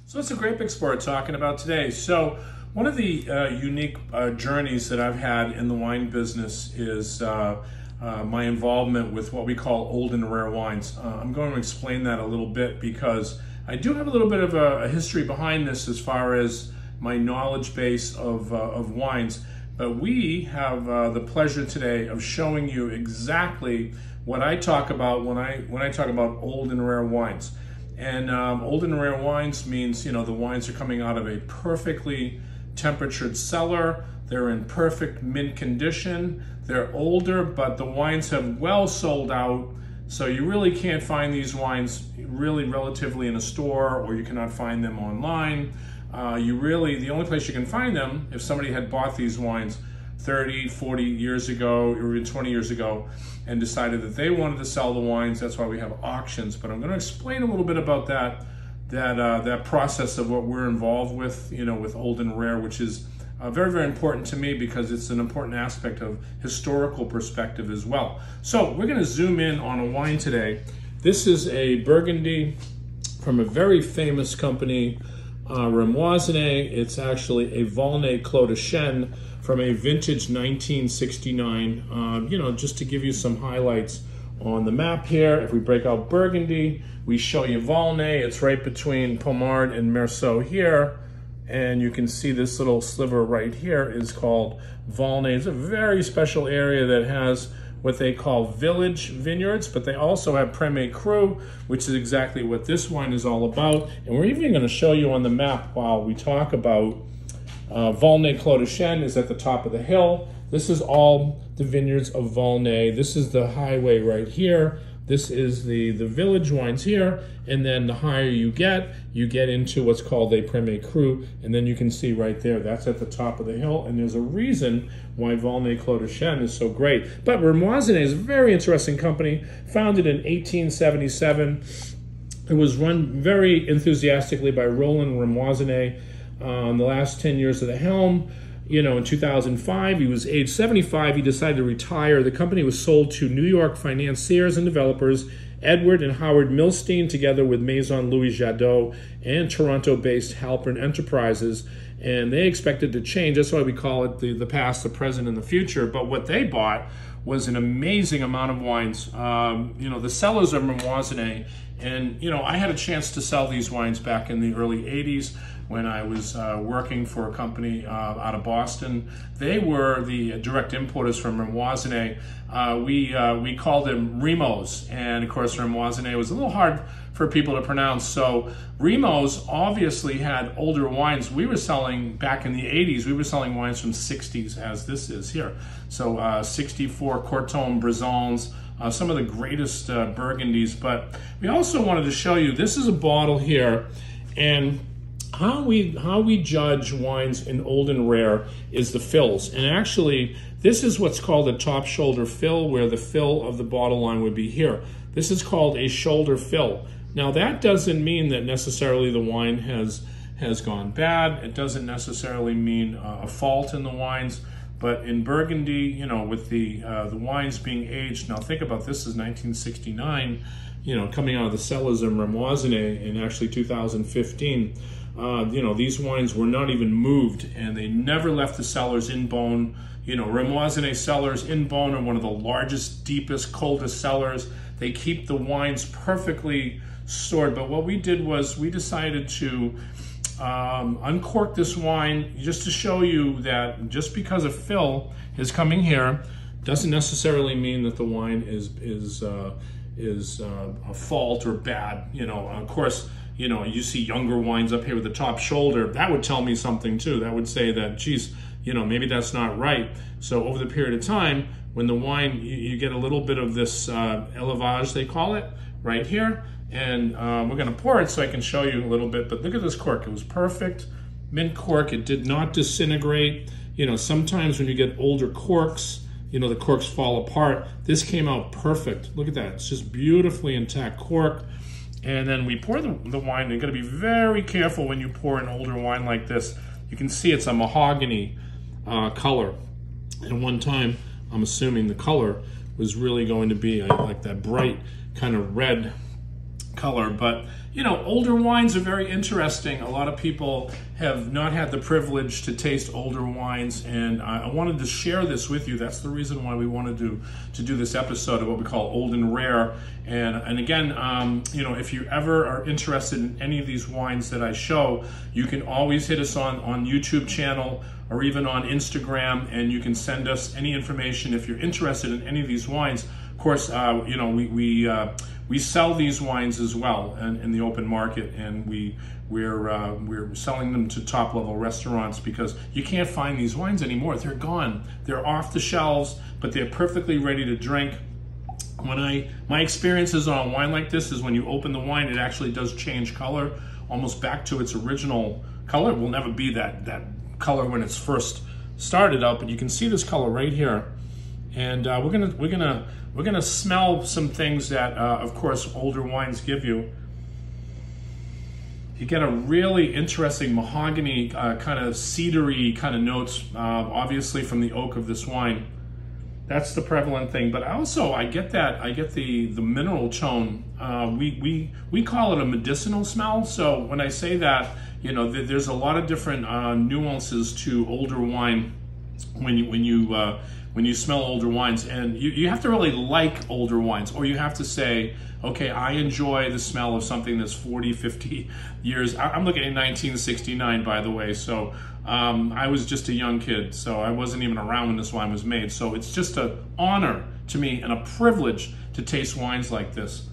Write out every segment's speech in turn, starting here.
So it's a Grape Explorer talking about today. So one of the unique journeys that I've had in the wine business is my involvement with what we call old and rare wines. I'm going to explain that a little bit because I do have a little bit of a history behind this as far as my knowledge base of wines. But we have the pleasure today of showing you exactly what I talk about when I talk about old and rare wines. And old and rare wines means, you know, the wines are coming out of a perfectly temperatured cellar. They're in perfect mint condition. They're older, but the wines have well sold out. So you really can't find these wines really relatively in a store, or you cannot find them online. The only place you can find them, if somebody had bought these wines 30, 40 years ago, or even 20 years ago, and decided that they wanted to sell the wines. That's why we have auctions. But I'm going to explain a little bit about that process of what we're involved with, you know, with old and rare, which is very, very important to me because it's an important aspect of historical perspective as well. So we're going to zoom in on a wine today. This is a Burgundy from a very famous company, Remoissenet. It's actually a Volnay Clos de Chêne from a vintage 1969. You know, just to give you some highlights on the map here, if we break out Burgundy, we show you Volnay. It's right between Pommard and Meursault here. And you can see this little sliver right here is called Volnay. It's a very special area that has what they call village vineyards, but they also have Premier Cru, which is exactly what this wine is all about. And we're even going to show you on the map while we talk about Volnay Clos de Chêne is at the top of the hill. This is all the vineyards of Volnay. This is the highway right here. This is the village wines here, and then the higher you get into what's called a Premier Cru, and then you can see right there, that's at the top of the hill, and there's a reason why Volnay Clos de Chêne is so great. But Remoissenet is a very interesting company, founded in 1877. It was run very enthusiastically by Roland Remoissenet the last 10 years of the helm. You know, in 2005, he was age 75. He decided to retire. The company was sold to New York financiers and developers, Edward and Howard Milstein, together with Maison Louis Jadot and Toronto-based Halpern Enterprises. And they expected to change. That's why we call it the past, the present, and the future. But what they bought was an amazing amount of wines. You know, the cellars of Remoissenet. And, you know, I had a chance to sell these wines back in the early 80s when I was working for a company out of Boston. They were the direct importers from Remoissenet. We called them Remos, and of course Remoissenet was a little hard for people to pronounce. So Remos obviously had older wines. We were selling, back in the 80s, we were selling wines from 60s, as this is here. So 64 Corton Brezons, some of the greatest Burgundies. But we also wanted to show you, this is a bottle here, and how we judge wines in old and rare is the fills. And actually, this is what's called a top shoulder fill, where the fill of the bottle line would be here. This is called a shoulder fill. Now, that doesn't mean that necessarily the wine has gone bad. It doesn't necessarily mean a fault in the wines. But in Burgundy, you know, with the wines being aged, now think about this, is 1969, you know, coming out of the cellars of Remoissenet in actually 2015. You know, these wines were not even moved, and they never left the cellars in bone. You know, Remoissenet cellars in bone are one of the largest, deepest, coldest cellars. They keep the wines perfectly stored. But what we did was we decided to uncork this wine just to show you that just because a fill is coming here doesn't necessarily mean that the wine is a fault or bad. You know, of course, you know, you see younger wines up here with the top shoulder. That would tell me something too. That would say that, geez, you know, maybe that's not right. So over the period of time, when the wine, you get a little bit of this élevage, they call it, right here. And we're gonna pour it so I can show you a little bit, but look at this cork. It was perfect, mint cork. It did not disintegrate. You know, sometimes when you get older corks, you know, the corks fall apart. This came out perfect. Look at that, it's just beautifully intact cork. And then we pour the wine. You're gonna be very careful when you pour an older wine like this. You can see it's a mahogany color. And one time, I'm assuming the color was really going to be like that bright kind of red color. But you know, older wines are very interesting. A lot of people have not had the privilege to taste older wines, and I wanted to share this with you. That's the reason why we wanted to do this episode of what we call old and rare. And again, you know, if you ever are interested in any of these wines that I show, you can always hit us on YouTube channel or even on Instagram, and you can send us any information if you're interested in any of these wines. Of course, you know, we sell these wines as well in the open market, and we're selling them to top level restaurants because you can't find these wines anymore. They're gone. They're off the shelves, but they're perfectly ready to drink. My experiences on a wine like this is when you open the wine, it actually does change color, almost back to its original color. It will never be that color when it's first started out, but you can see this color right here. And we're gonna smell some things that, of course, older wines give you. You get a really interesting mahogany, kind of cedary kind of notes, obviously from the oak of this wine. That's the prevalent thing. But I get the mineral tone. We call it a medicinal smell. So when I say that, you know, there's a lot of different nuances to older wine when you smell older wines, and you have to really like older wines, or you have to say, okay, I enjoy the smell of something that's 40, 50 years. I'm looking at 1969, by the way, so I was just a young kid, so I wasn't even around when this wine was made. So it's just an honor to me and a privilege to taste wines like this.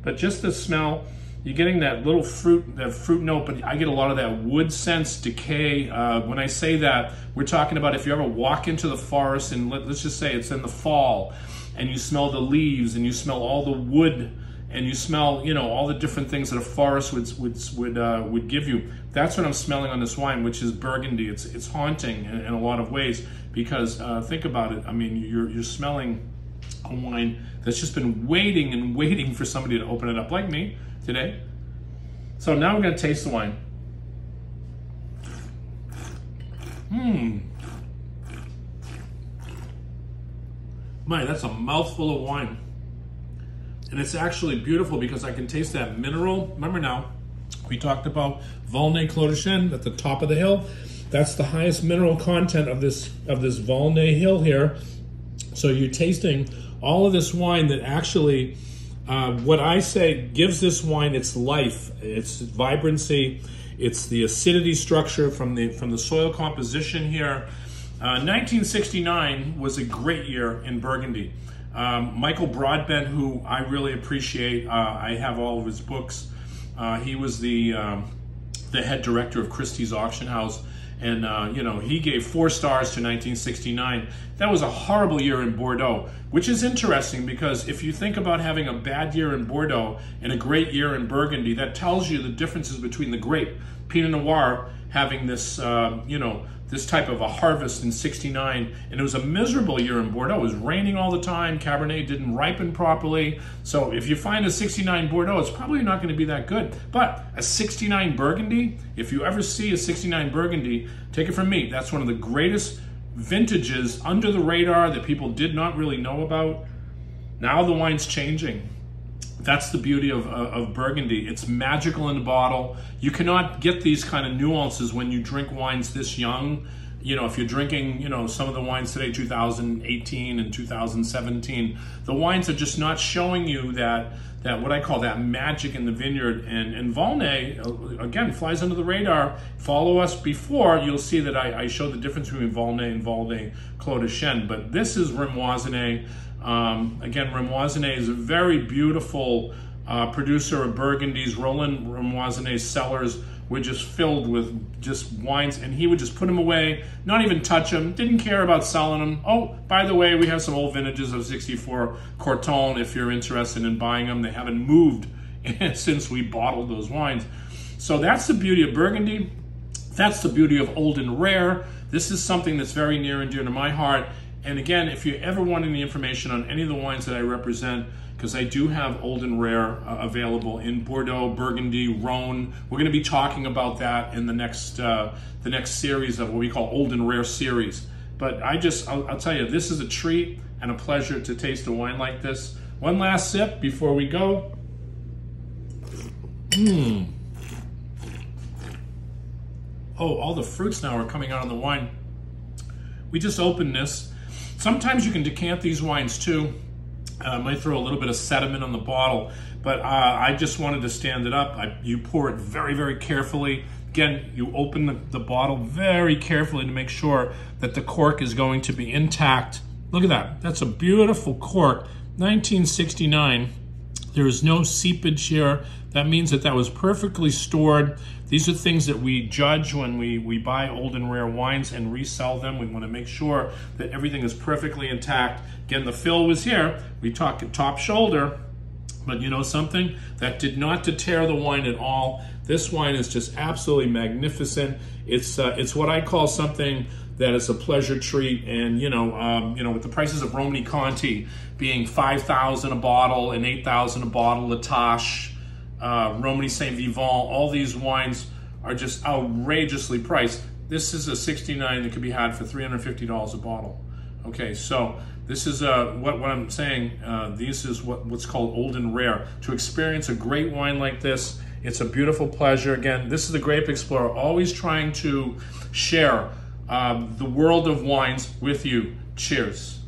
But just the smell, you're getting that little fruit note, but I get a lot of that wood sense, decay. When I say that, we're talking about if you ever walk into the forest and let's just say it's in the fall, and you smell the leaves and you smell all the wood and you smell, you know, all the different things that a forest would give you. That's what I'm smelling on this wine, which is Burgundy. It's haunting in a lot of ways because think about it. I mean, you're smelling a wine that's just been waiting and waiting for somebody to open it up, like me today. So now we're going to taste the wine. Man, that's a mouthful of wine. And it's actually beautiful because I can taste that mineral. Remember now, we talked about Volnay Clos de Chêne at the top of the hill. That's the highest mineral content of this Volnay hill here. So you're tasting all of this wine that actually, what I say gives this wine its life, its vibrancy, it's the acidity structure from the soil composition here. 1969 was a great year in Burgundy. Michael Broadbent, who I really appreciate, I have all of his books. He was the head director of Christie's Auction House, and you know, he gave 4 stars to 1969. That was a horrible year in Bordeaux, which is interesting because if you think about having a bad year in Bordeaux and a great year in Burgundy, that tells you the differences between the grape. Pinot Noir having this, you know, this type of a harvest in 69, and it was a miserable year in Bordeaux. It was raining all the time. Cabernet didn't ripen properly. So if you find a 69 Bordeaux, it's probably not going to be that good. But a 69 Burgundy, if you ever see a 69 Burgundy, take it from me, that's one of the greatest vintages under the radar that people did not really know about. Now the wine's changing. That's the beauty of Burgundy. It's magical in the bottle. You cannot get these kind of nuances when you drink wines this young. You know, if you're drinking, you know, some of the wines today, 2018 and 2017, the wines are just not showing you that what I call that magic in the vineyard. And Volnay, again, flies under the radar. Follow us before, you'll see that I show the difference between Volnay and Volnay Clos de Chêne. But this is Remoissenet. Again, Remoissenet is a very beautiful producer of Burgundies. Roland Remoissenet's cellars were just filled with just wines, and he would just put them away, not even touch them, didn't care about selling them. Oh, by the way, we have some old vintages of 64 Corton if you're interested in buying them. They haven't moved since we bottled those wines. So that's the beauty of Burgundy. That's the beauty of old and rare. This is something that's very near and dear to my heart. And again, if you ever want any information on any of the wines that I represent, because I do have old and rare available in Bordeaux, Burgundy, Rhone. We're going to be talking about that in the next series of what we call old and rare series. But I'll tell you, this is a treat and a pleasure to taste a wine like this. One last sip before we go. Oh, all the fruits now are coming out of the wine. We just opened this. Sometimes you can decant these wines too. Might throw a little bit of sediment on the bottle, but I just wanted to stand it up. You pour it very, very carefully. Again, you open the bottle very carefully to make sure that the cork is going to be intact. Look at that. That's a beautiful cork. 1969. There is no seepage here. That means that that was perfectly stored. These are things that we judge when we buy old and rare wines and resell them. We want to make sure that everything is perfectly intact. Again, the fill was here. We talk top shoulder, but you know something? That did not deter the wine at all. This wine is just absolutely magnificent. It's what I call something that is a pleasure treat, and with the prices of Romanée Conti being $5,000 a bottle and $8,000 a bottle, La Tâche, Romanée Saint Vivant, all these wines are just outrageously priced. This is a 69 that could be had for $350 a bottle. Okay, so this is what I'm saying. This is what's called old and rare. To experience a great wine like this, it's a beautiful pleasure. Again, this is the Grape Explorer, always trying to share the world of wines with you. Cheers.